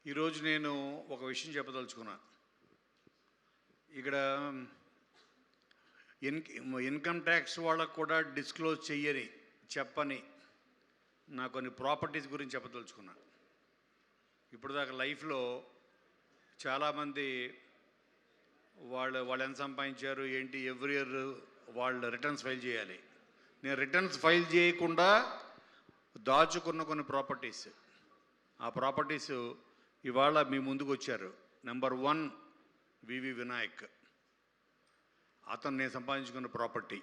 ఈరోజు నేను ఒక విషయం చెప్పదలుచుకున్నా. ఇక్కడ ఇన్కమ్ ట్యాక్స్ వాళ్ళకు కూడా డిస్క్లోజ్ చెయ్యని చెప్పని నా కొన్ని ప్రాపర్టీస్ గురించి చెప్పదలుచుకున్నా. ఇప్పుడు దాకా లైఫ్లో చాలామంది వాళ్ళు ఎంత సంపాదించారు ఏంటి ఎవ్రీ ఇయర్ వాళ్ళు రిటర్న్స్ ఫైల్ చేయాలి. నేను రిటర్న్స్ ఫైల్ చేయకుండా దాచుకున్న కొన్ని ప్రాపర్టీస్, ఆ ప్రాపర్టీస్ ఇవాళ మీ ముందుకు వచ్చారు. నెంబర్ 1 వివి వినాయక్. అతను నేను సంపాదించుకున్న ప్రాపర్టీ.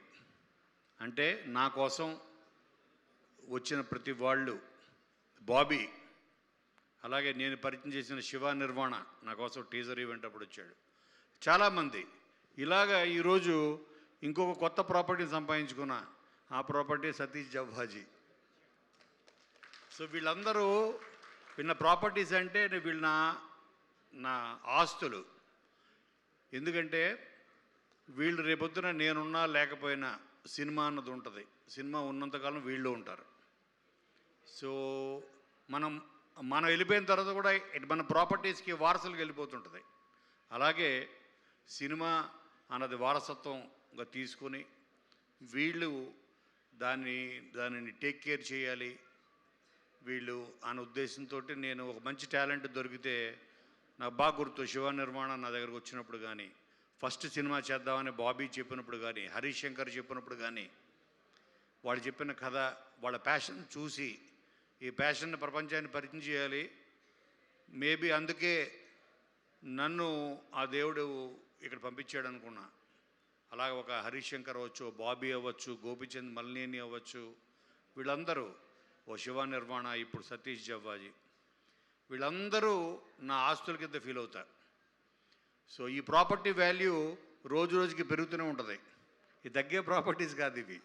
అంటే నా కోసం వచ్చిన ప్రతి వాళ్ళు, బాబీ, అలాగే నేను పరిచయం చేసిన శివ నిర్వాణ నా కోసం టీజర్ ఈవెంట్ అప్పుడు వచ్చాడు. చాలామంది ఇలాగా ఈరోజు ఇంకొక కొత్త ప్రాపర్టీని సంపాదించుకున్న ఆ ప్రాపర్టీ సతీష్ జవ్వాజీ. సో వీళ్ళందరూ వీళ్ళ ప్రాపర్టీస్ అంటే వీళ్ళ నా ఆస్తులు. ఎందుకంటే వీళ్ళు రేపొద్దున నేనున్నా లేకపోయినా సినిమా అన్నది ఉంటుంది. సినిమా ఉన్నంతకాలం వీళ్ళు ఉంటారు. సో మనం వెళ్ళిపోయిన తర్వాత కూడా మన ప్రాపర్టీస్కి వారసులకు వెళ్ళిపోతుంటుంది. అలాగే సినిమా అన్నది వారసత్వంగా తీసుకొని వీళ్ళు దానిని టేక్ కేర్ చేయాలి వీళ్ళు అనే ఉద్దేశంతో నేను ఒక మంచి టాలెంట్ దొరికితే నాకు బాగా గుర్తు. శివ నిర్మాణ నా దగ్గరకు వచ్చినప్పుడు కానీ, ఫస్ట్ సినిమా చేద్దామని బాబీ చెప్పినప్పుడు కానీ, హరీష్ శంకర్ చెప్పినప్పుడు కానీ, వాళ్ళు చెప్పిన కథ, వాళ్ళ ప్యాషన్ చూసి ఈ ప్యాషన్ని ప్రపంచాన్ని పరిచయం చేయాలి. మేబీ అందుకే నన్ను ఆ దేవుడు ఇక్కడ పంపించాడు అనుకున్నా. అలాగే ఒక హరీష్ శంకర్ అవ్వచ్చు, బాబీ అవ్వచ్చు, గోపిచంద్ మల్నేని అవ్వచ్చు, వీళ్ళందరూ, ఓ శివ నిర్మాణ, ఇప్పుడు సతీష్ జవ్వాజీ, వీళ్ళందరూ నా ఆస్తుల కింద ఫీల్ అవుతారు. సో ఈ ప్రాపర్టీ వాల్యూ రోజు రోజుకి పెరుగుతూనే ఉంటుంది. ఈ తగ్గే ప్రాపర్టీస్ కాదు ఇవి.